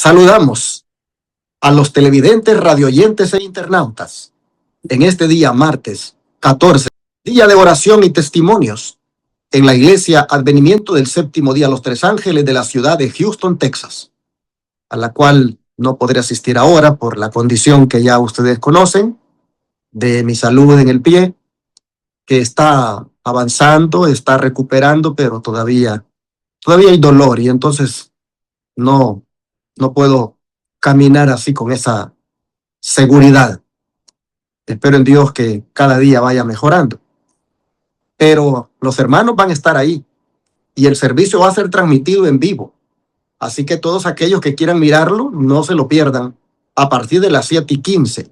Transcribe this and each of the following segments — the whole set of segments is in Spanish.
Saludamos a los televidentes, radioyentes e internautas en este día martes 14, día de oración y testimonios en la Iglesia Advenimiento del Séptimo Día Los Tres Ángeles de la ciudad de Houston, Texas, a la cual no podré asistir ahora por la condición que ya ustedes conocen de mi salud en el pie, que está avanzando, está recuperando, pero todavía hay dolor y entonces no puedo caminar así con esa seguridad. Espero en Dios que cada día vaya mejorando. Pero los hermanos van a estar ahí y el servicio va a ser transmitido en vivo. Así que todos aquellos que quieran mirarlo, no se lo pierdan a partir de las 7:15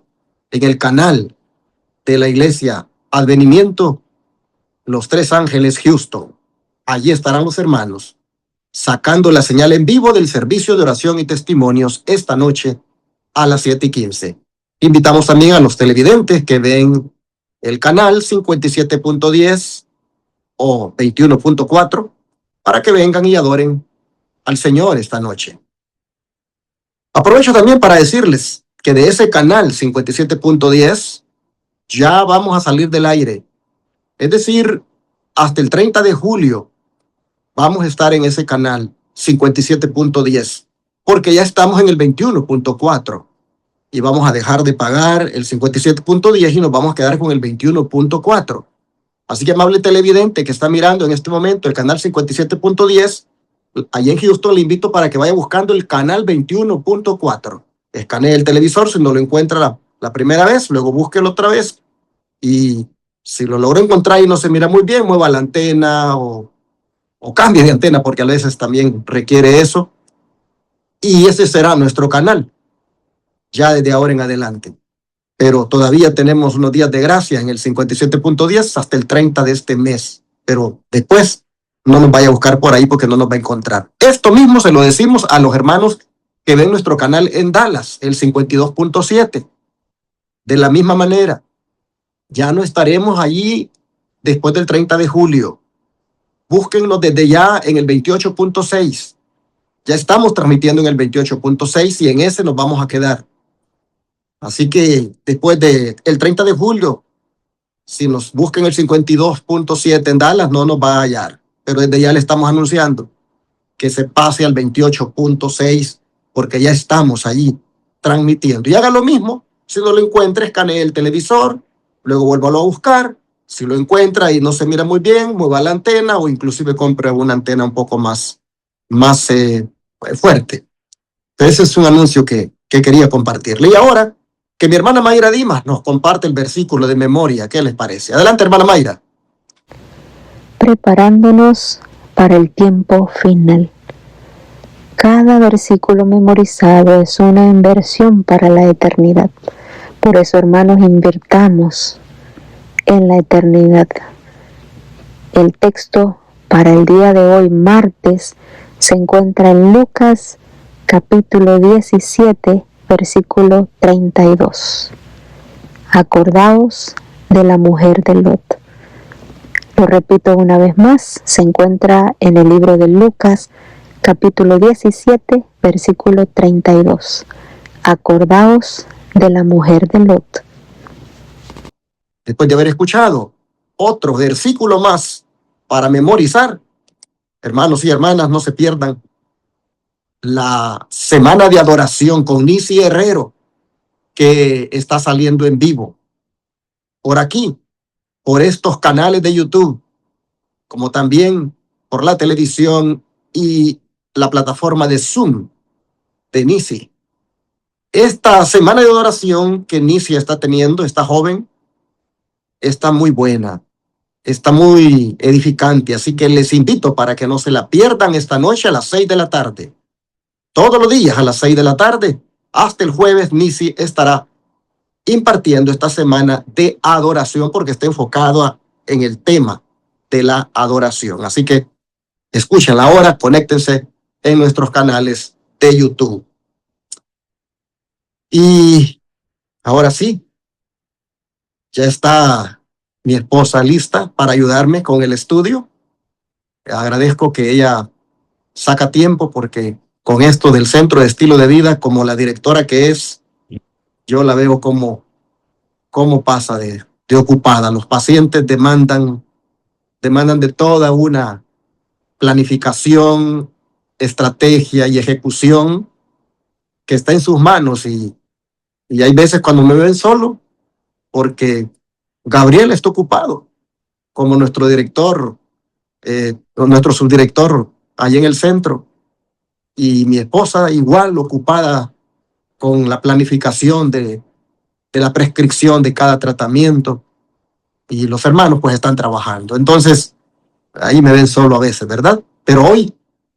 en el canal de la Iglesia Advenimiento Los Tres Ángeles Houston. Allí estarán los hermanos sacando la señal en vivo del servicio de oración y testimonios esta noche a las 7:15. Invitamos también a los televidentes que ven el canal 57.10 o 21.4 para que vengan y adoren al Señor esta noche. Aprovecho también para decirles que de ese canal 57.10 ya vamos a salir del aire. Es decir, hasta el 30 de julio vamos a estar en ese canal 57.10, porque ya estamos en el 21.4 y vamos a dejar de pagar el 57.10 y nos vamos a quedar con el 21.4. Así que, amable televidente que está mirando en este momento el canal 57.10, allá en Houston le invito para que vaya buscando el canal 21.4. Escanee el televisor si no lo encuentra la primera vez, luego búsquelo otra vez y si lo logro encontrar y no se mira muy bien, mueva la antena o cambie de antena, porque a veces también requiere eso. Y ese será nuestro canal, ya desde ahora en adelante. Pero todavía tenemos unos días de gracia en el 57.10 hasta el 30 de este mes. Pero después no nos vaya a buscar por ahí porque no nos va a encontrar. Esto mismo se lo decimos a los hermanos que ven nuestro canal en Dallas, el 52.7. De la misma manera, ya no estaremos allí después del 30 de julio. Búsquennos desde ya en el 28.6. Ya estamos transmitiendo en el 28.6 y en ese nos vamos a quedar. Así que después del 30 de julio, si nos buscan el 52.7 en Dallas, no nos va a hallar. Pero desde ya le estamos anunciando que se pase al 28.6 porque ya estamos allí transmitiendo. Y haga lo mismo. Si no lo encuentra, escanee el televisor, luego vuélvalo a buscar. Si lo encuentra y no se mira muy bien, mueva la antena o inclusive compre una antena un poco más fuerte. Ese es un anuncio que quería compartirle. Y ahora, que mi hermana Mayra Dimas nos comparte el versículo de memoria. ¿Qué les parece? Adelante, hermana Mayra. Preparándonos para el tiempo final. Cada versículo memorizado es una inversión para la eternidad. Por eso, hermanos, invirtamos en la eternidad. El texto para el día de hoy, martes, se encuentra en Lucas capítulo 17, versículo 32. Acordaos de la mujer de Lot. Lo repito una vez más, se encuentra en el libro de Lucas capítulo 17, versículo 32. Acordaos de la mujer de Lot. Después de haber escuchado otro versículo más para memorizar, hermanos y hermanas, no se pierdan la semana de adoración con Nisi Herrero, que está saliendo en vivo por aquí, por estos canales de YouTube, como también por la televisión y la plataforma de Zoom de Nisi. Esta semana de adoración que Nisi está teniendo, esta joven, está muy buena, está muy edificante, así que les invito para que no se la pierdan esta noche a las 6 de la tarde. Todos los días a las 6 de la tarde, hasta el jueves, Nisi estará impartiendo esta semana de adoración porque está enfocado en el tema de la adoración. Así que escúchenla ahora, conéctense en nuestros canales de YouTube. Y ahora sí, ya está mi esposa lista para ayudarme con el estudio. Agradezco que ella saca tiempo porque con esto del centro de estilo de vida, como la directora que es, yo la veo como pasa de ocupada. Los pacientes demandan de toda una planificación, estrategia y ejecución que está en sus manos, y hay veces cuando me ven solo, porque Gabriel está ocupado, como nuestro director, nuestro subdirector allí en el centro, y mi esposa igual ocupada con la planificación de la prescripción de cada tratamiento, y los hermanos pues están trabajando. Entonces, ahí me ven solo a veces, ¿verdad? Pero hoy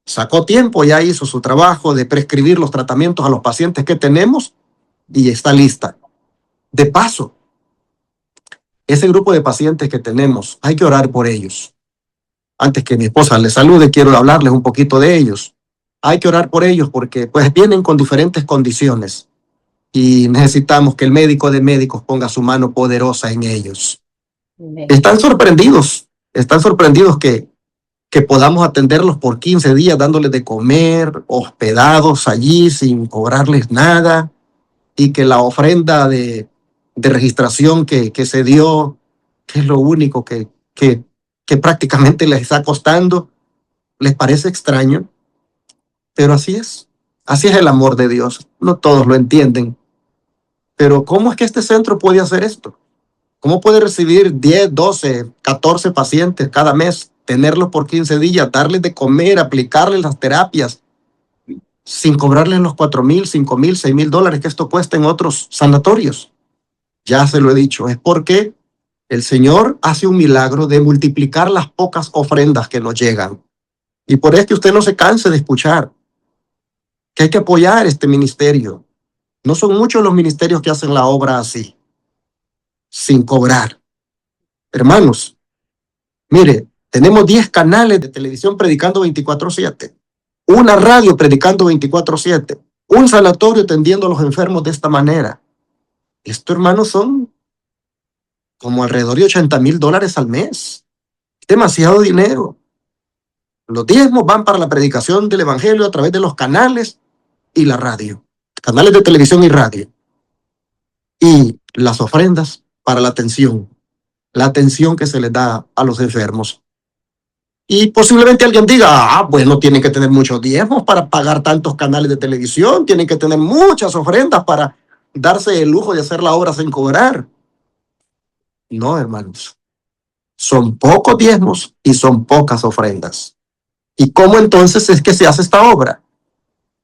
sacó tiempo, ya hizo su trabajo de prescribir los tratamientos a los pacientes que tenemos y está lista. De paso, ese grupo de pacientes que tenemos, hay que orar por ellos. Antes que mi esposa les salude, quiero hablarles un poquito de ellos. Hay que orar por ellos porque pues vienen con diferentes condiciones y necesitamos que el médico de médicos ponga su mano poderosa en ellos. Están sorprendidos que podamos atenderlos por 15 días dándoles de comer, hospedados allí sin cobrarles nada, y que la ofrenda de registración que se dio, que es lo único que prácticamente les está costando, les parece extraño, pero así es el amor de Dios. No todos lo entienden, pero ¿cómo es que este centro puede hacer esto? ¿Cómo puede recibir 10, 12, 14 pacientes cada mes, tenerlos por 15 días, darles de comer, aplicarles las terapias, sin cobrarles los $4,000, $5,000, $6,000 que esto cuesta en otros sanatorios? Ya se lo he dicho, es porque el Señor hace un milagro de multiplicar las pocas ofrendas que nos llegan. Y por eso que usted no se canse de escuchar que hay que apoyar este ministerio. No son muchos los ministerios que hacen la obra así, sin cobrar. Hermanos, mire, tenemos 10 canales de televisión predicando 24/7, una radio predicando 24/7, un sanatorio atendiendo a los enfermos de esta manera. Esto, hermanos, son como alrededor de $80,000 al mes. Demasiado dinero. Los diezmos van para la predicación del evangelio a través de los canales y la radio, canales de televisión y radio. Y las ofrendas para la atención que se les da a los enfermos. Y posiblemente alguien diga, pues no tienen que tener muchos diezmos para pagar tantos canales de televisión, tienen que tener muchas ofrendas para darse el lujo de hacer la obra sin cobrar. No, hermanos, son pocos diezmos y son pocas ofrendas. ¿Y cómo entonces es que se hace esta obra?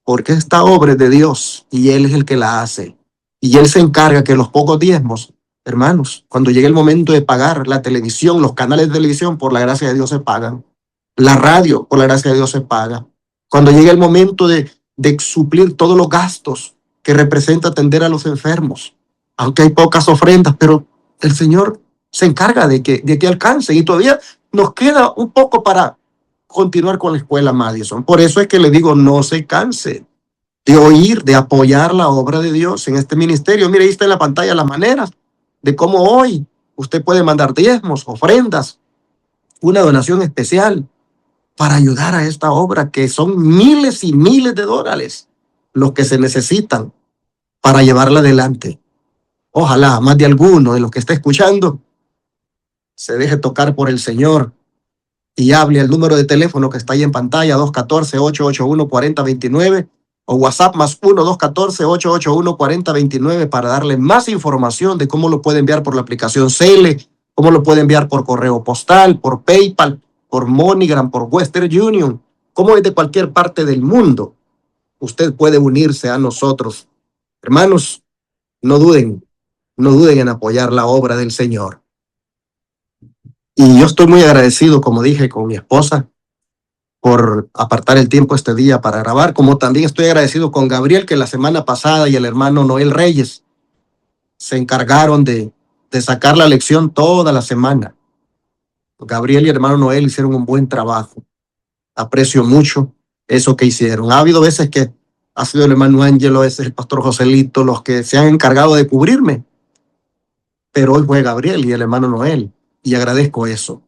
Porque esta obra es de Dios y Él es el que la hace. Y Él se encarga que los pocos diezmos, hermanos, cuando llegue el momento de pagar la televisión, los canales de televisión, por la gracia de Dios se pagan. La radio, por la gracia de Dios se paga. Cuando llegue el momento de suplir todos los gastos que representa atender a los enfermos, aunque hay pocas ofrendas, pero el Señor se encarga de que alcance, y todavía nos queda un poco para continuar con la escuela Madison. Por eso es que le digo, no se canse de oír, de apoyar la obra de Dios en este ministerio. Mire, ahí está en la pantalla las maneras de cómo hoy usted puede mandar diezmos, ofrendas, una donación especial para ayudar a esta obra, que son miles y miles de dólares los que se necesitan para llevarla adelante. Ojalá más de alguno de los que está escuchando se deje tocar por el Señor y hable al número de teléfono que está ahí en pantalla, 214-881-4029, o WhatsApp +1 214-881-4029, para darle más información de cómo lo puede enviar por la aplicación Cele, cómo lo puede enviar por correo postal, por PayPal, por MoneyGram, por Western Union, cómo desde cualquier parte del mundo usted puede unirse a nosotros. Hermanos, no duden en apoyar la obra del Señor. Y yo estoy muy agradecido, como dije, con mi esposa por apartar el tiempo este día para grabar, como también estoy agradecido con Gabriel, que la semana pasada, y el hermano Noel Reyes se encargaron de sacar la lección toda la semana. Gabriel y el hermano Noel hicieron un buen trabajo. Aprecio mucho eso que hicieron. Ha habido veces que ha sido el hermano Ángelo, ese es el pastor Joselito, los que se han encargado de cubrirme, pero hoy fue Gabriel y el hermano Noel, y agradezco eso.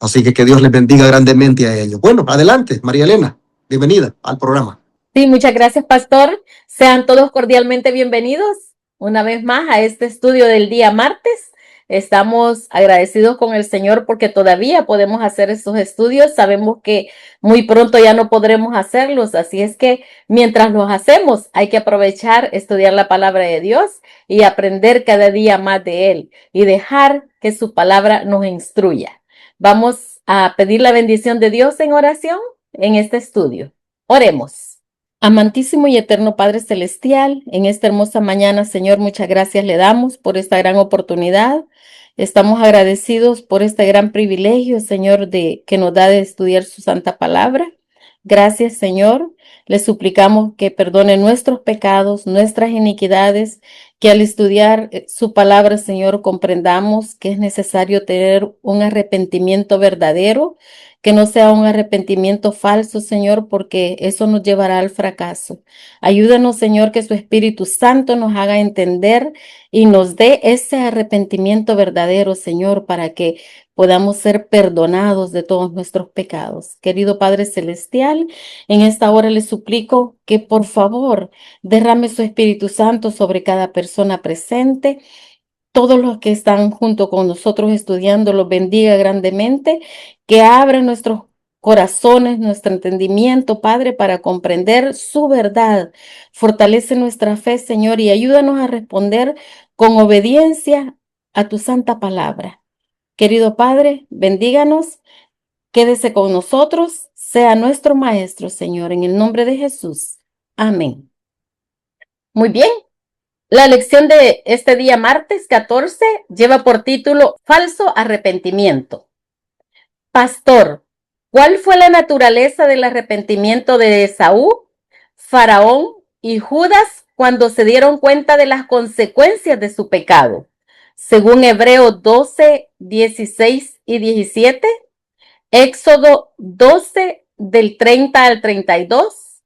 Así que Dios les bendiga grandemente a ellos. Bueno, adelante, María Elena, bienvenida al programa. Sí, muchas gracias, pastor. Sean todos cordialmente bienvenidos una vez más a este estudio del día martes. Estamos agradecidos con el Señor porque todavía podemos hacer estos estudios. Sabemos que muy pronto ya no podremos hacerlos, así es que mientras los hacemos hay que aprovechar, estudiar la palabra de Dios y aprender cada día más de Él y dejar que su palabra nos instruya. Vamos a pedir la bendición de Dios en oración en este estudio. Oremos. Amantísimo y eterno Padre Celestial, en esta hermosa mañana, Señor, muchas gracias le damos por esta gran oportunidad. Estamos agradecidos por este gran privilegio, Señor, de que nos da de estudiar su santa palabra. Gracias, Señor. Le suplicamos que perdone nuestros pecados, nuestras iniquidades, que al estudiar su palabra, Señor, comprendamos que es necesario tener un arrepentimiento verdadero, que no sea un arrepentimiento falso, Señor, porque eso nos llevará al fracaso. Ayúdanos, Señor, que su Espíritu Santo nos haga entender y nos dé ese arrepentimiento verdadero, Señor, para que podamos ser perdonados de todos nuestros pecados. Querido Padre Celestial, en esta hora le suplico que por favor derrame su Espíritu Santo sobre cada persona presente. Todos los que están junto con nosotros estudiando, los bendiga grandemente, que abra nuestros corazones, nuestro entendimiento, Padre, para comprender su verdad. Fortalece nuestra fe, Señor, y ayúdanos a responder con obediencia a tu santa palabra. Querido Padre, bendíganos, quédese con nosotros, sea nuestro Maestro, Señor, en el nombre de Jesús. Amén. Muy bien. La lección de este día martes 14 lleva por título Falso arrepentimiento. Pastor, ¿cuál fue la naturaleza del arrepentimiento de Esaú, Faraón y Judas cuando se dieron cuenta de las consecuencias de su pecado? Según Hebreos 12, 16 y 17, Éxodo 12 del 30 al 32,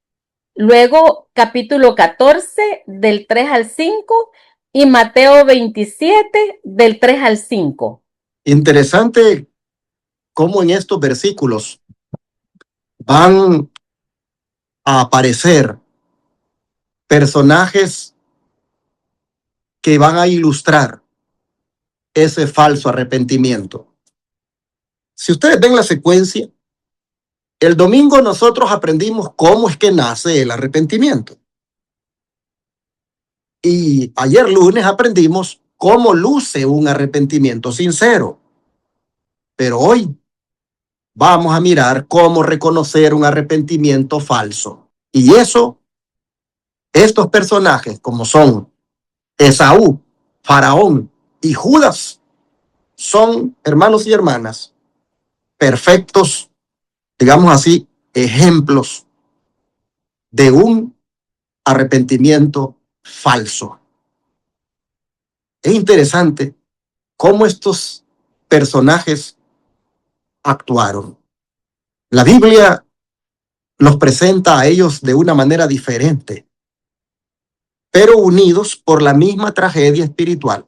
luego capítulo 14 del 3 al 5 y Mateo 27 del 3 al 5. Interesante cómo en estos versículos van a aparecer personajes que van a ilustrar ese falso arrepentimiento. Si ustedes ven la secuencia, el domingo nosotros aprendimos cómo es que nace el arrepentimiento. Y ayer lunes aprendimos cómo luce un arrepentimiento sincero. Pero hoy vamos a mirar cómo reconocer un arrepentimiento falso. Y eso, estos personajes como son Esaú, Faraón y Judas, son, hermanos y hermanas, perfectos, digamos así, ejemplos de un arrepentimiento falso. Es interesante cómo estos personajes actuaron. La Biblia los presenta a ellos de una manera diferente, pero unidos por la misma tragedia espiritual.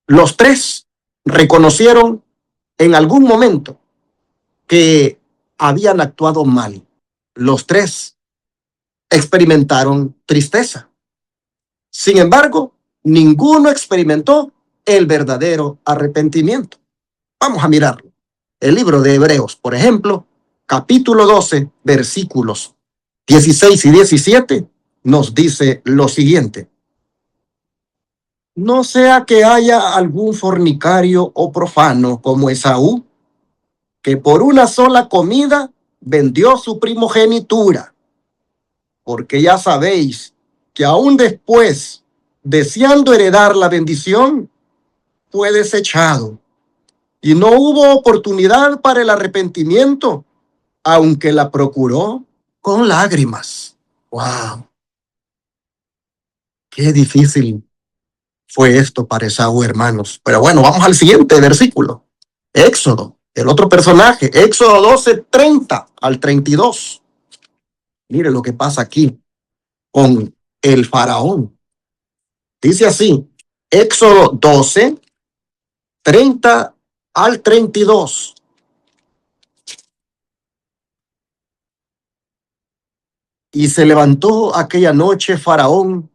Los tres reconocieron en algún momento que habían actuado mal. Los tres experimentaron tristeza. Sin embargo, ninguno experimentó el verdadero arrepentimiento. Vamos a mirarlo. El libro de Hebreos, por ejemplo, capítulo 12, versículos 16 y 17, nos dice lo siguiente. No sea que haya algún fornicario o profano como Esaú, que por una sola comida vendió su primogenitura, porque ya sabéis que aún después, deseando heredar la bendición, fue desechado, y no hubo oportunidad para el arrepentimiento, aunque la procuró con lágrimas. ¡Wow! Qué difícil fue esto para Esaú, hermanos. Pero bueno, vamos al siguiente versículo. Éxodo, el otro personaje, Éxodo 12, 30 al 32. Mire lo que pasa aquí con el faraón. Dice así, Éxodo 12, 30 al 32. Y se levantó aquella noche Faraón,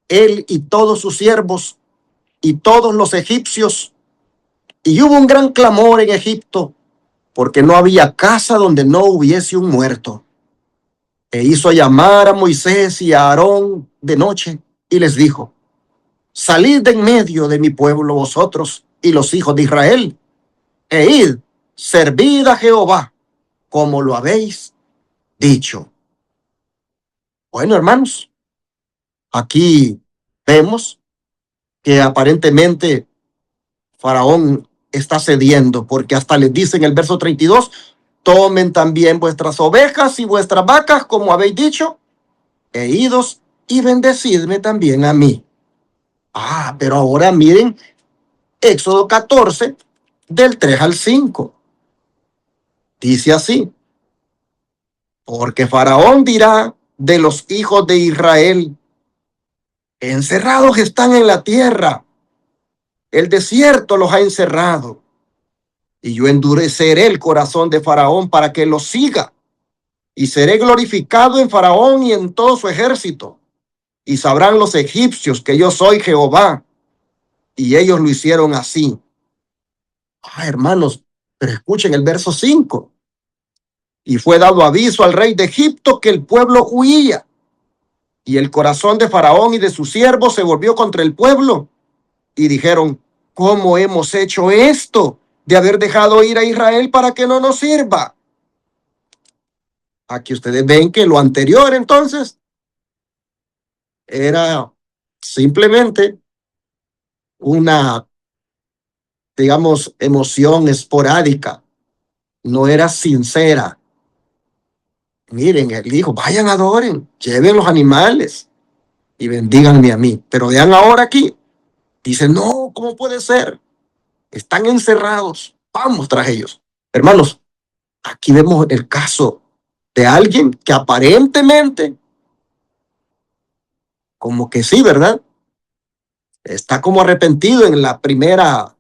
él y todos sus siervos y todos los egipcios, y hubo un gran clamor en Egipto, porque no había casa donde no hubiese un muerto. E hizo llamar a Moisés y a Aarón de noche, y les dijo: salid de en medio de mi pueblo vosotros y los hijos de Israel, e id, servid a Jehová, como lo habéis dicho. Bueno, hermanos, aquí vemos que aparentemente Faraón está cediendo, porque hasta les dice en el verso 32, tomen también vuestras ovejas y vuestras vacas, como habéis dicho, e idos y bendecidme también a mí. Pero ahora miren Éxodo 14, del 3 al 5. Dice así: porque Faraón dirá de los hijos de Israel, encerrados están en la tierra, el desierto los ha encerrado, y yo endureceré el corazón de Faraón para que los siga, y seré glorificado en Faraón y en todo su ejército, y sabrán los egipcios que yo soy Jehová. Y ellos lo hicieron así. Hermanos, pero escuchen el verso 5. Y fue dado aviso al rey de Egipto que el pueblo huía, y el corazón de Faraón y de sus siervos se volvió contra el pueblo, y dijeron: ¿cómo hemos hecho esto de haber dejado ir a Israel para que no nos sirva? Aquí ustedes ven que lo anterior entonces era simplemente una, digamos, emoción esporádica, no era sincera. Miren, él dijo: vayan, adoren, lleven los animales y bendíganme a mí. Pero vean ahora aquí, dice: no, ¿cómo puede ser? Están encerrados, vamos tras ellos. Hermanos, aquí vemos el caso de alguien que aparentemente, como que sí, ¿verdad? Está como arrepentido en la primera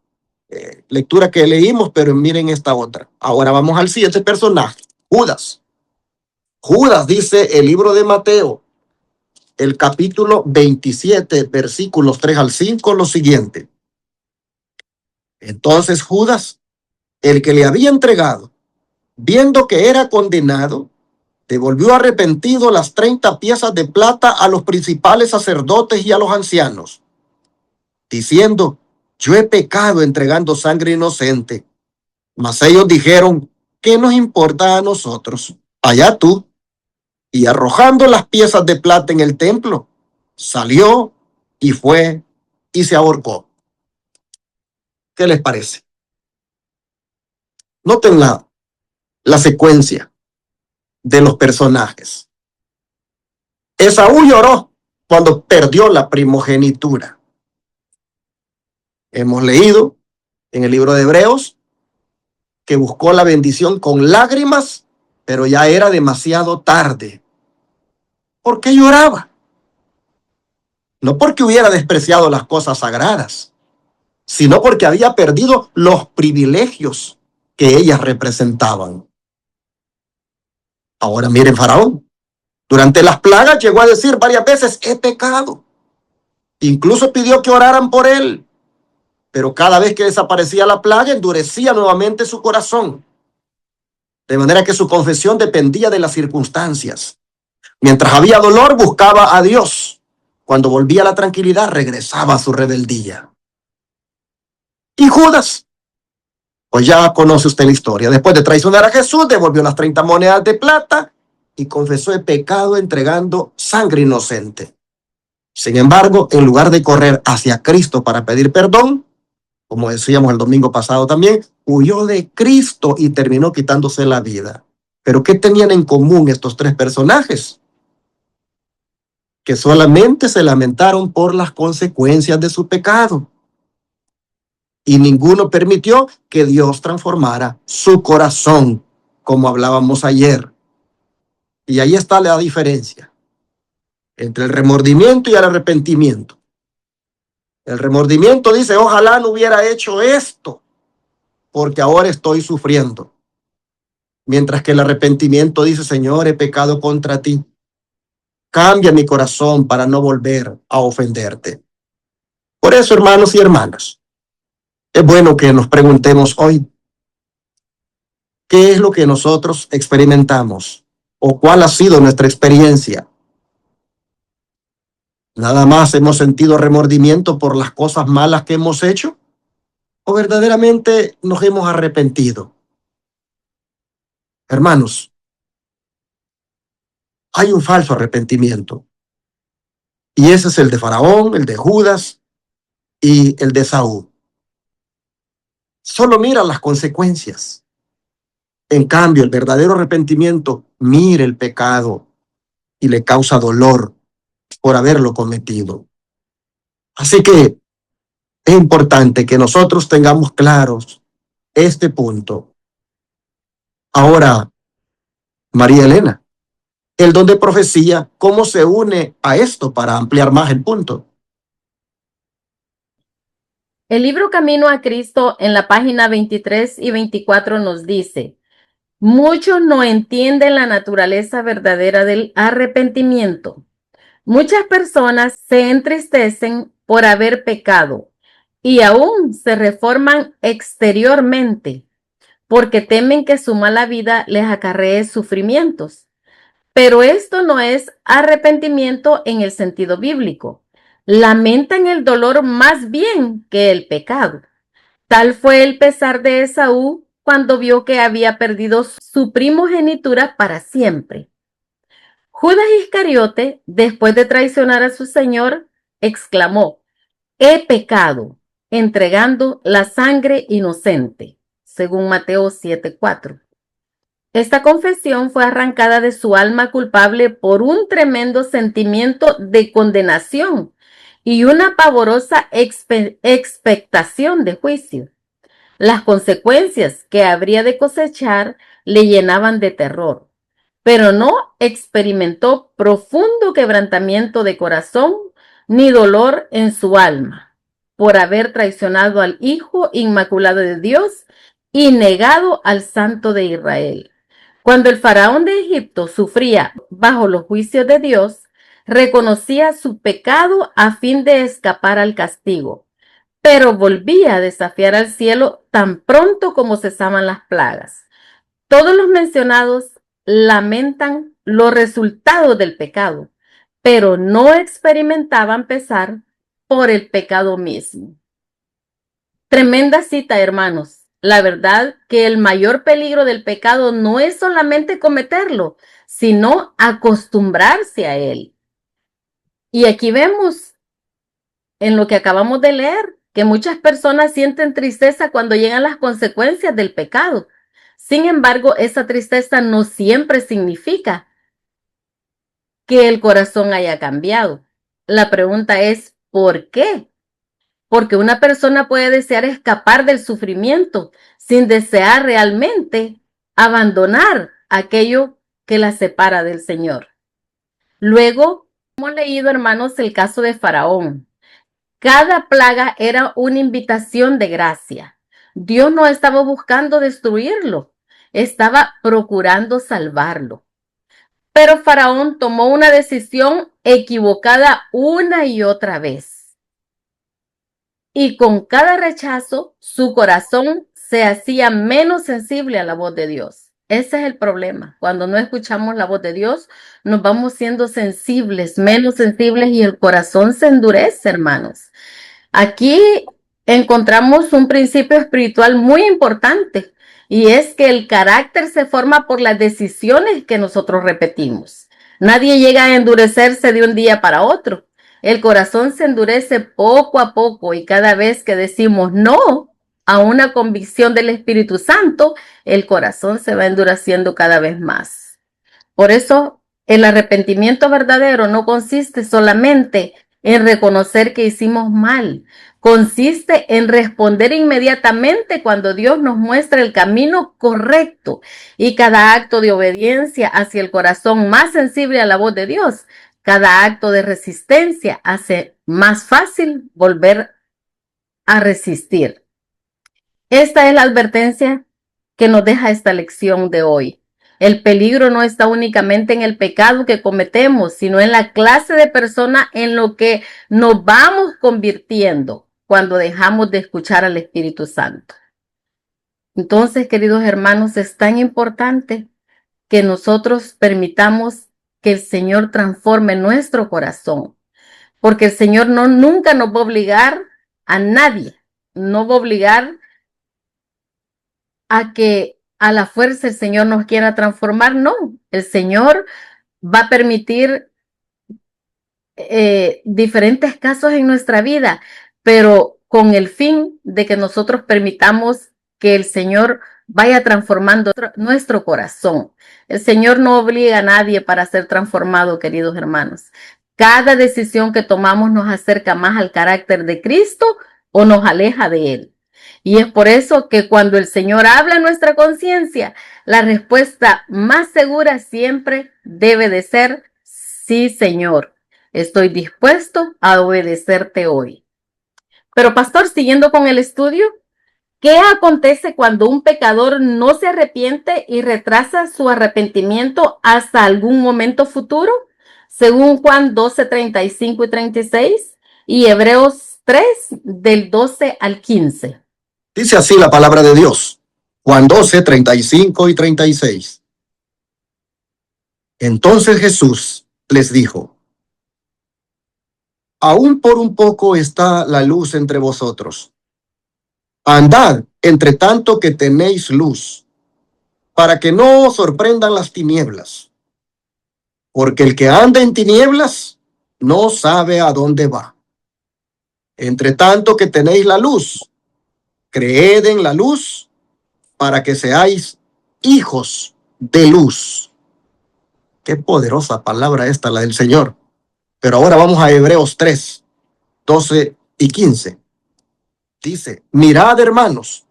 lectura que leímos, pero miren esta otra. Ahora vamos al siguiente personaje, Judas. Judas, dice el libro de Mateo, el capítulo 27, versículos 3 al 5, lo siguiente: entonces Judas, el que le había entregado, viendo que era condenado, devolvió arrepentido las 30 piezas de plata a los principales sacerdotes y a los ancianos, diciendo: yo he pecado entregando sangre inocente. Mas ellos dijeron: ¿qué nos importa a nosotros? Allá tú. Y arrojando las piezas de plata en el templo, salió y fue y se ahorcó. ¿Qué les parece? Noten la secuencia de los personajes. Esaú lloró cuando perdió la primogenitura. Hemos leído en el libro de Hebreos que buscó la bendición con lágrimas, pero ya era demasiado tarde. ¿Por qué lloraba? No porque hubiera despreciado las cosas sagradas, sino porque había perdido los privilegios que ellas representaban. Ahora miren Faraón. Durante las plagas llegó a decir varias veces: he pecado. Incluso pidió que oraran por él. Pero cada vez que desaparecía la plaga, endurecía nuevamente su corazón. De manera que su confesión dependía de las circunstancias. Mientras había dolor, buscaba a Dios. Cuando volvía la tranquilidad, regresaba a su rebeldía. Y Judas, pues ya conoce usted la historia. Después de traicionar a Jesús, devolvió las 30 monedas de plata y confesó el pecado entregando sangre inocente. Sin embargo, en lugar de correr hacia Cristo para pedir perdón, como decíamos el domingo pasado también, huyó de Cristo y terminó quitándose la vida. ¿Pero qué tenían en común estos tres personajes? Que solamente se lamentaron por las consecuencias de su pecado. Y ninguno permitió que Dios transformara su corazón, como hablábamos ayer. Y ahí está la diferencia entre el remordimiento y el arrepentimiento. El remordimiento dice: ojalá no hubiera hecho esto, porque ahora estoy sufriendo. Mientras que el arrepentimiento dice: Señor, he pecado contra ti. cambia mi corazón para no volver a ofenderte. Por eso, hermanos y hermanas, es bueno que nos preguntemos hoy, ¿qué es lo que nosotros experimentamos? ¿O cuál ha sido nuestra experiencia? ¿Nada más hemos sentido remordimiento por las cosas malas que hemos hecho? ¿O verdaderamente nos hemos arrepentido? Hermanos, hay un falso arrepentimiento. Y ese es el de Faraón, el de Judas y el de Saúl. Solo mira las consecuencias. En cambio, el verdadero arrepentimiento mira el pecado y le causa dolor por haberlo cometido. Así que es importante que nosotros tengamos claros este punto. Ahora, María Elena, el don de profecía, ¿cómo se une a esto para ampliar más el punto? El libro Camino a Cristo en la página 23 y 24 nos dice: muchos no entienden la naturaleza verdadera del arrepentimiento. Muchas personas se entristecen por haber pecado y aún se reforman exteriormente porque temen que su mala vida les acarree sufrimientos. Pero esto no es arrepentimiento en el sentido bíblico. Lamentan el dolor más bien que el pecado. Tal fue el pesar de Esaú cuando vio que había perdido su primogenitura para siempre. Judas Iscariote, después de traicionar a su Señor, exclamó: he pecado, entregando la sangre inocente, según Mateo 7:4. Esta confesión fue arrancada de su alma culpable por un tremendo sentimiento de condenación y una pavorosa expectación de juicio. Las consecuencias que habría de cosechar le llenaban de terror, pero no experimentó profundo quebrantamiento de corazón ni dolor en su alma por haber traicionado al Hijo Inmaculado de Dios y negado al Santo de Israel. Cuando el faraón de Egipto sufría bajo los juicios de Dios, reconocía su pecado a fin de escapar al castigo, pero volvía a desafiar al cielo tan pronto como cesaban las plagas. Todos los mencionados lamentan los resultados del pecado, pero no experimentaban pesar por el pecado mismo. Tremenda cita, hermanos. La verdad que el mayor peligro del pecado no es solamente cometerlo, sino acostumbrarse a él. Y aquí vemos en lo que acabamos de leer que muchas personas sienten tristeza cuando llegan las consecuencias del pecado. Sin embargo, esa tristeza no siempre significa que el corazón haya cambiado. La pregunta es, ¿por qué? Porque una persona puede desear escapar del sufrimiento sin desear realmente abandonar aquello que la separa del Señor. Luego, hemos leído, hermanos, el caso de Faraón. Cada plaga era una invitación de gracia. Dios no estaba buscando destruirlo, estaba procurando salvarlo. Pero Faraón tomó una decisión equivocada una y otra vez. Y con cada rechazo, su corazón se hacía menos sensible a la voz de Dios. Ese es el problema. Cuando no escuchamos la voz de Dios, nos vamos siendo sensibles, menos sensibles, y el corazón se endurece, hermanos. Aquí encontramos un principio espiritual muy importante, y es que el carácter se forma por las decisiones que nosotros repetimos. Nadie llega a endurecerse de un día para otro. El corazón se endurece poco a poco, y cada vez que decimos no a una convicción del Espíritu Santo, el corazón se va endureciendo cada vez más. Por eso, el arrepentimiento verdadero no consiste solamente en reconocer que hicimos mal. Consiste en responder inmediatamente cuando Dios nos muestra el camino correcto, y cada acto de obediencia hacia el corazón más sensible a la voz de Dios, cada acto de resistencia hace más fácil volver a resistir. Esta es la advertencia que nos deja esta lección de hoy. El peligro no está únicamente en el pecado que cometemos, sino en la clase de persona en lo que nos vamos convirtiendo cuando dejamos de escuchar al Espíritu Santo. Entonces, queridos hermanos, es tan importante que nosotros permitamos que el Señor transforme nuestro corazón, porque el Señor nunca nos va a obligar a nadie, no va a obligar a que a la fuerza el Señor nos quiera transformar, no, el Señor va a permitir diferentes casos en nuestra vida, pero con el fin de que nosotros permitamos que el Señor vaya transformando nuestro corazón. El Señor no obliga a nadie para ser transformado, queridos hermanos. Cada decisión que tomamos nos acerca más al carácter de Cristo o nos aleja de Él. Y es por eso que cuando el Señor habla a nuestra conciencia, la respuesta más segura siempre debe de ser: sí, Señor, estoy dispuesto a obedecerte hoy. Pero, pastor, siguiendo con el estudio, ¿qué acontece cuando un pecador no se arrepiente y retrasa su arrepentimiento hasta algún momento futuro? Según Juan 12, 35 y 36 y Hebreos 3, del 12 al 15. Dice así la palabra de Dios. Juan 12, 35 y 36. Entonces Jesús les dijo: aún por un poco está la luz entre vosotros. Andad entre tanto que tenéis luz, para que no os sorprendan las tinieblas. Porque el que anda en tinieblas no sabe a dónde va. Entre tanto que tenéis la luz, creed en la luz, para que seáis hijos de luz. Qué poderosa palabra esta, la del Señor. Pero ahora vamos a Hebreos 3, 12 y 15. Dice: mirad, hermanos,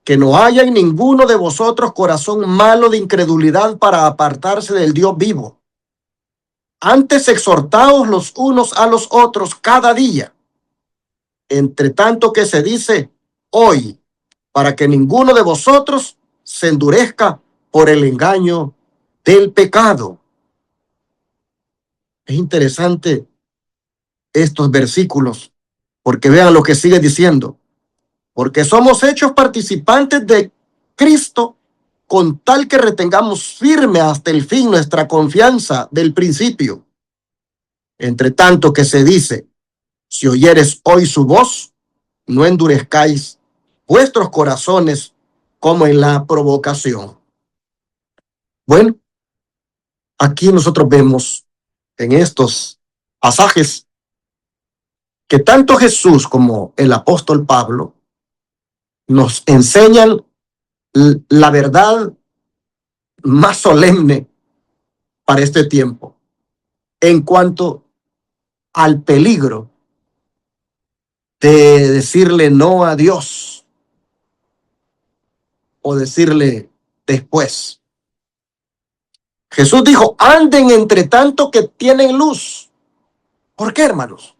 que no haya en ninguno de vosotros corazón malo de incredulidad para apartarse del Dios vivo. Antes exhortaos los unos a los otros cada día, entre tanto que se dice hoy, para que ninguno de vosotros se endurezca por el engaño del pecado. Es interesante estos versículos, porque vean lo que sigue diciendo. Porque somos hechos participantes de Cristo, con tal que retengamos firme hasta el fin nuestra confianza del principio. Entre tanto que se dice: si oyeres hoy su voz, no endurezcáis vuestros corazones como en la provocación. Bueno, aquí nosotros vemos en estos pasajes que tanto Jesús como el apóstol Pablo nos enseñan la verdad más solemne para este tiempo en cuanto al peligro de decirle no a Dios o decirle después. Jesús dijo: anden entre tanto que tienen luz. ¿Por qué, hermanos?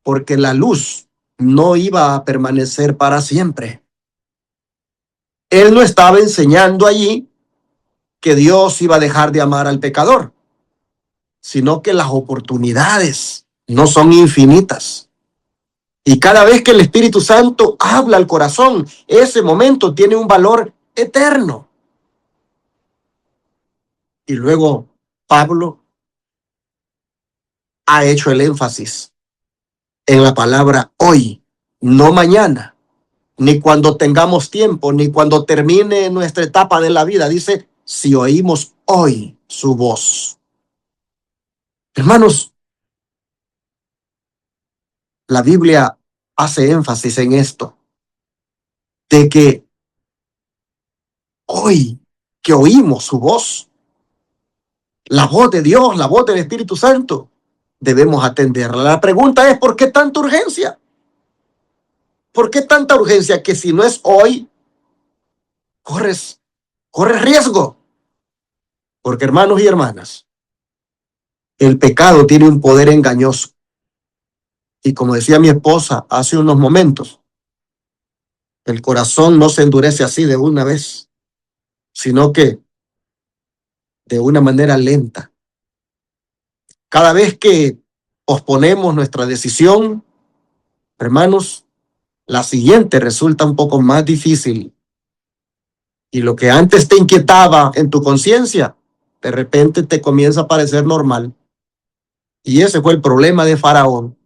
Porque la luz no iba a permanecer para siempre. Él no estaba enseñando allí que Dios iba a dejar de amar al pecador, sino que las oportunidades no son infinitas. Y cada vez que el Espíritu Santo habla al corazón, ese momento tiene un valor eterno. Y luego Pablo ha hecho el énfasis en la palabra hoy, no mañana, ni cuando tengamos tiempo, ni cuando termine nuestra etapa de la vida. Dice: si oímos hoy su voz. Hermanos, la Biblia hace énfasis en esto, de que hoy que oímos su voz, la voz de Dios, la voz del Espíritu Santo, debemos atenderla. La pregunta es: ¿por qué tanta urgencia? ¿Por qué tanta urgencia que si no es hoy, corres riesgo? Porque, hermanos y hermanas, el pecado tiene un poder engañoso. Y como decía mi esposa hace unos momentos, el corazón no se endurece así de una vez, sino que de una manera lenta. Cada vez que posponemos nuestra decisión, hermanos, la siguiente resulta un poco más difícil. Y lo que antes te inquietaba en tu conciencia, de repente te comienza a parecer normal. Y ese fue el problema de Faraón.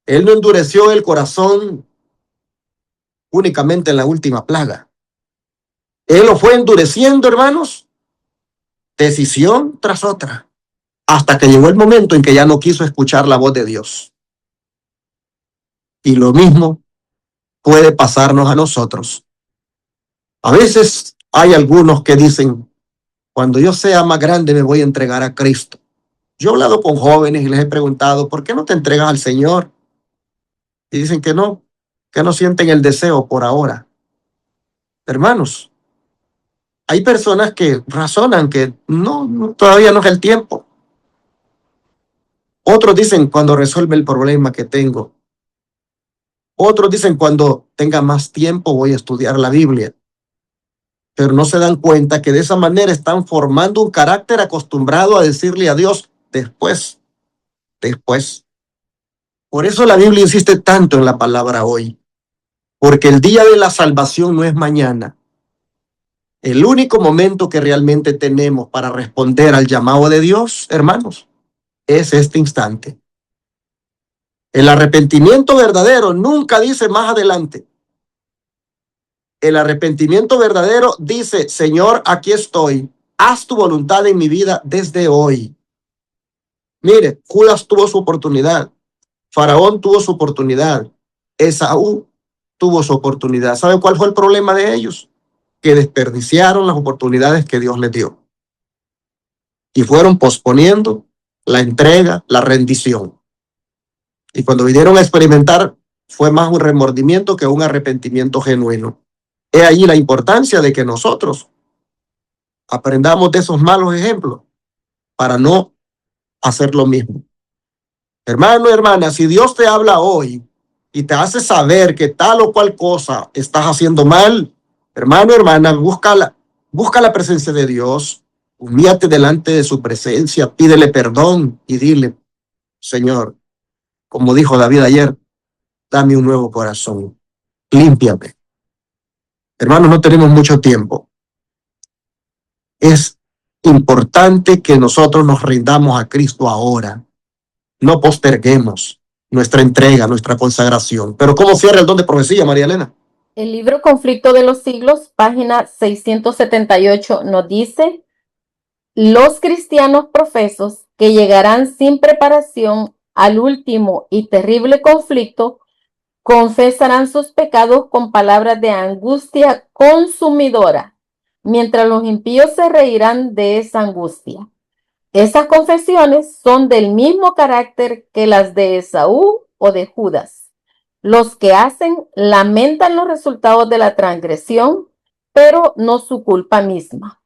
Él no endureció el corazón únicamente en la última plaga. Él lo fue endureciendo, hermanos, decisión tras otra, hasta que llegó el momento en que ya no quiso escuchar la voz de Dios. Y lo mismo puede pasarnos a nosotros. A veces hay algunos que dicen, cuando yo sea más grande me voy a entregar a Cristo. Yo he hablado con jóvenes y les he preguntado, ¿por qué no te entregas al Señor? Y dicen que no sienten el deseo por ahora. Hermanos, hay personas que razonan que todavía no es el tiempo. Otros dicen cuando resuelve el problema que tengo. Otros dicen cuando tenga más tiempo voy a estudiar la Biblia. Pero no se dan cuenta que de esa manera están formando un carácter acostumbrado a decirle a Dios después. Por eso la Biblia insiste tanto en la palabra hoy. Porque el día de la salvación no es mañana. El único momento que realmente tenemos para responder al llamado de Dios, hermanos, es este instante. El arrepentimiento verdadero nunca dice más adelante. El arrepentimiento verdadero dice, Señor, aquí estoy. Haz tu voluntad en mi vida desde hoy. Mire, Judas tuvo su oportunidad. Faraón tuvo su oportunidad. Esaú tuvo su oportunidad. ¿Sabe cuál fue el problema de ellos? Que desperdiciaron las oportunidades que Dios les dio. Y fueron posponiendo la entrega, la rendición. Y cuando vinieron a experimentar, fue más un remordimiento que un arrepentimiento genuino. He ahí la importancia de que nosotros aprendamos de esos malos ejemplos para no hacer lo mismo. Hermano, hermana, si Dios te habla hoy y te hace saber que tal o cual cosa estás haciendo mal, hermano, hermana, busca la presencia de Dios, humíllate delante de su presencia, pídele perdón y dile, Señor, como dijo David ayer, dame un nuevo corazón, límpiame. Hermanos, no tenemos mucho tiempo. Es importante que nosotros nos rindamos a Cristo ahora. No posterguemos nuestra entrega, nuestra consagración. Pero ¿cómo cierra el don de profecía, María Elena? El libro Conflicto de los Siglos, página 678, nos dice: los cristianos profesos que llegarán sin preparación al último y terrible conflicto confesarán sus pecados con palabras de angustia consumidora, mientras los impíos se reirán de esa angustia. Esas confesiones son del mismo carácter que las de Esaú o de Judas. Los que hacen lamentan los resultados de la transgresión, pero no su culpa misma.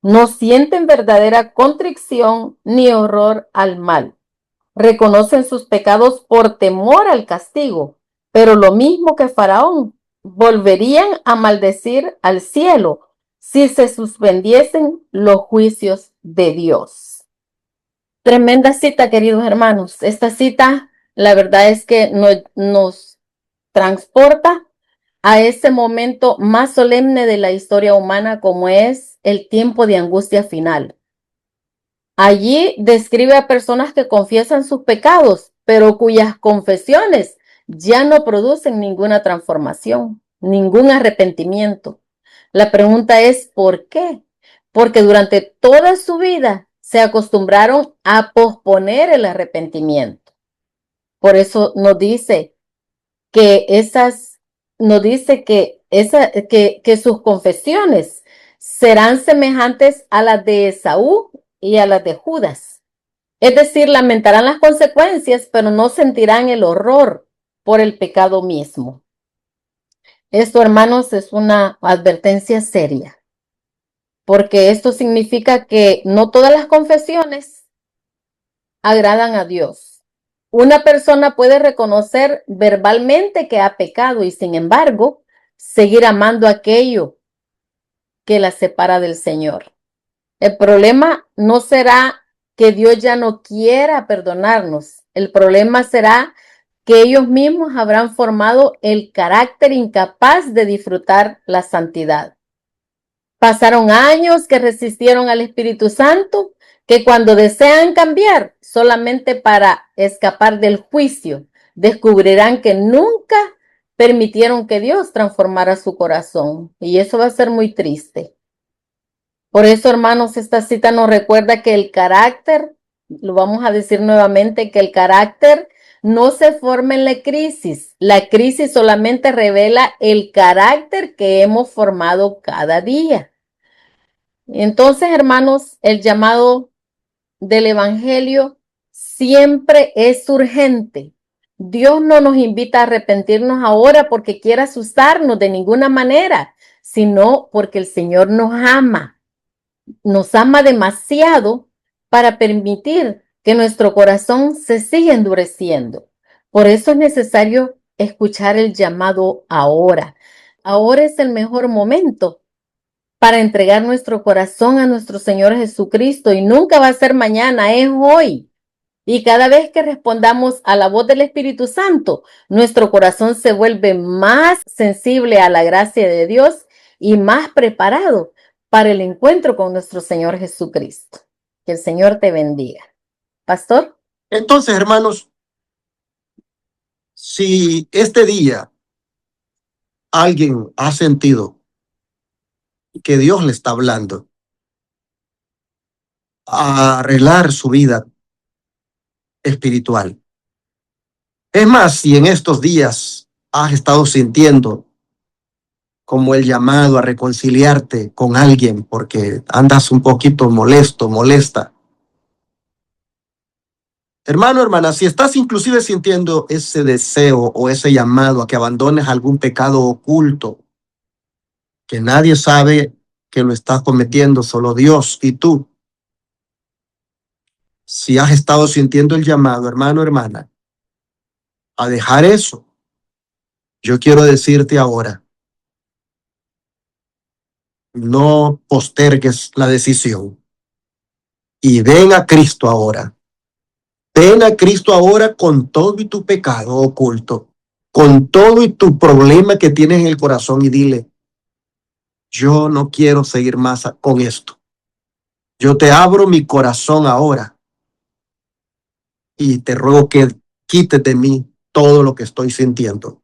No sienten verdadera contrición ni horror al mal. Reconocen sus pecados por temor al castigo, pero lo mismo que Faraón, volverían a maldecir al cielo si se suspendiesen los juicios de Dios. Tremenda cita, queridos hermanos. Esta cita, la verdad es que nos transporta a ese momento más solemne de la historia humana, como es el tiempo de angustia final. Allí describe a personas que confiesan sus pecados, pero cuyas confesiones ya no producen ninguna transformación, ningún arrepentimiento. La pregunta es, ¿por qué? Porque durante toda su vida se acostumbraron a posponer el arrepentimiento. Por eso nos dice que sus confesiones serán semejantes a las de Esaú y a las de Judas. Es decir, lamentarán las consecuencias, pero no sentirán el horror por el pecado mismo. Esto, hermanos, es una advertencia seria, porque esto significa que no todas las confesiones agradan a Dios. Una persona puede reconocer verbalmente que ha pecado y, sin embargo, seguir amando aquello que la separa del Señor. El problema no será que Dios ya no quiera perdonarnos. El problema será que ellos mismos habrán formado el carácter incapaz de disfrutar la santidad. Pasaron años que resistieron al Espíritu Santo, que cuando desean cambiar solamente para escapar del juicio, descubrirán que nunca permitieron que Dios transformara su corazón. Y eso va a ser muy triste. Por eso, hermanos, esta cita nos recuerda que el carácter, lo vamos a decir nuevamente, que el carácter no se forma en la crisis. La crisis solamente revela el carácter que hemos formado cada día. Entonces, hermanos, el llamado del Evangelio siempre es urgente. Dios no nos invita a arrepentirnos ahora porque quiera asustarnos de ninguna manera, sino porque el Señor nos ama demasiado para permitir que nuestro corazón se siga endureciendo. Por eso es necesario escuchar el llamado ahora. Ahora es el mejor momento para entregar nuestro corazón a nuestro Señor Jesucristo y nunca va a ser mañana, es hoy. Y cada vez que respondamos a la voz del Espíritu Santo, nuestro corazón se vuelve más sensible a la gracia de Dios y más preparado para el encuentro con nuestro Señor Jesucristo. Que el Señor te bendiga. Pastor. Entonces, hermanos, si este día alguien ha sentido que Dios le está hablando a arreglar su vida espiritual, es más, si en estos días has estado sintiendo como el llamado a reconciliarte con alguien porque andas un poquito molesto, molesta. Hermano, hermana, si estás inclusive sintiendo ese deseo o ese llamado a que abandones algún pecado oculto, que nadie sabe que lo estás cometiendo, solo Dios y tú. Si has estado sintiendo el llamado, hermano, hermana, a dejar eso, yo quiero decirte ahora, no postergues la decisión y ven a Cristo ahora. Ven a Cristo ahora con todo y tu pecado oculto, con todo y tu problema que tienes en el corazón y dile, yo no quiero seguir más con esto. Yo te abro mi corazón ahora y te ruego que quites de mí todo lo que estoy sintiendo.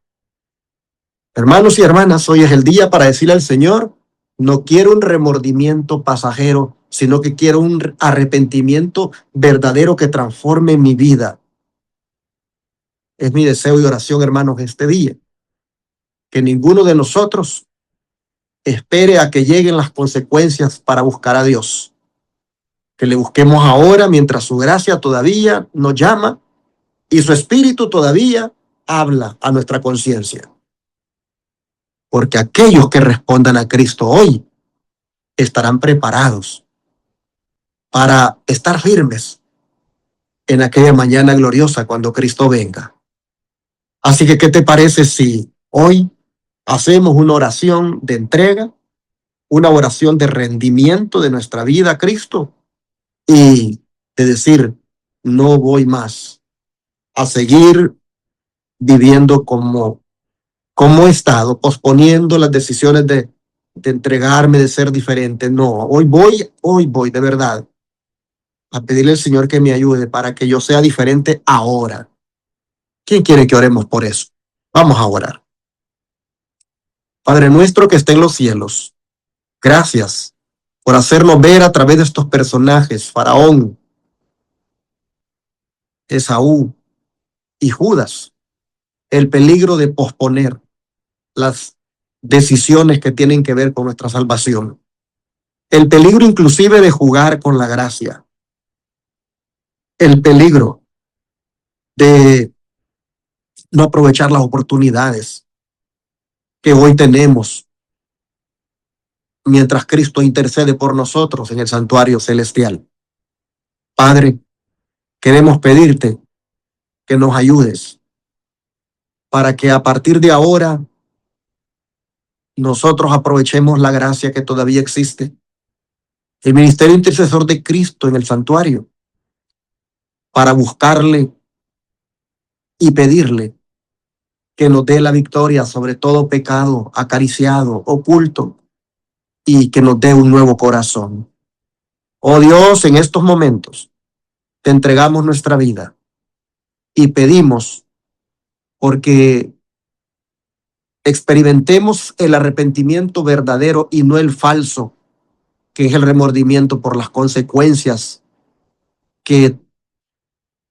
Hermanos y hermanas, hoy es el día para decirle al Señor, no quiero un remordimiento pasajero, sino que quiero un arrepentimiento verdadero que transforme mi vida. Es mi deseo y oración, hermanos, este día. Que ninguno de nosotros espere a que lleguen las consecuencias para buscar a Dios. Que le busquemos ahora mientras su gracia todavía nos llama y su espíritu todavía habla a nuestra conciencia. Porque aquellos que respondan a Cristo hoy estarán preparados para estar firmes en aquella mañana gloriosa cuando Cristo venga. Así que, ¿qué te parece si hoy hacemos una oración de entrega, una oración de rendimiento de nuestra vida a Cristo y de decir, no voy más a seguir viviendo como he estado, posponiendo las decisiones de entregarme, de ser diferente? No, hoy voy de verdad a pedirle al Señor que me ayude para que yo sea diferente ahora. ¿Quién quiere que oremos por eso? Vamos a orar. Padre nuestro que está en los cielos, gracias por hacernos ver a través de estos personajes, Faraón, Esaú y Judas, el peligro de posponer las decisiones que tienen que ver con nuestra salvación. El peligro inclusive de jugar con la gracia. El peligro de no aprovechar las oportunidades que hoy tenemos mientras Cristo intercede por nosotros en el santuario celestial. Padre, queremos pedirte que nos ayudes para que a partir de ahora nosotros aprovechemos la gracia que todavía existe el ministerio intercesor de Cristo en el santuario, para buscarle y pedirle que nos dé la victoria sobre todo pecado acariciado, oculto, y que nos dé un nuevo corazón. Oh Dios, en estos momentos te entregamos nuestra vida y pedimos porque experimentemos el arrepentimiento verdadero y no el falso, que es el remordimiento por las consecuencias que,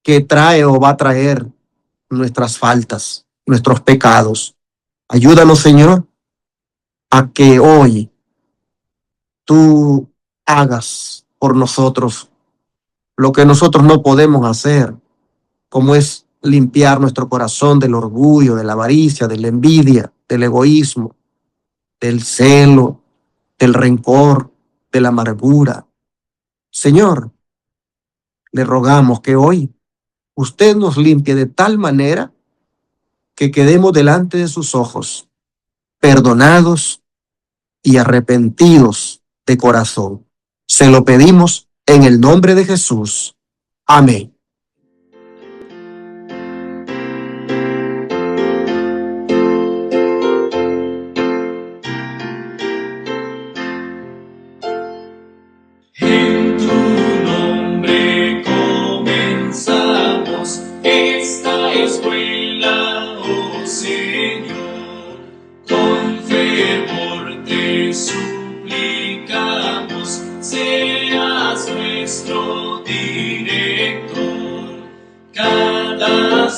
que trae o va a traer nuestras faltas, nuestros pecados. Ayúdanos, Señor, a que hoy tú hagas por nosotros lo que nosotros no podemos hacer, como es limpiar nuestro corazón del orgullo, de la avaricia, de la envidia, del egoísmo, del celo, del rencor, de la amargura. Señor, le rogamos que hoy usted nos limpie de tal manera que quedemos delante de sus ojos, perdonados y arrepentidos de corazón. Se lo pedimos en el nombre de Jesús. Amén. En tu nombre comenzamos esta escuela, oh Señor. Con fervor te suplicamos, seas nuestro director. Cada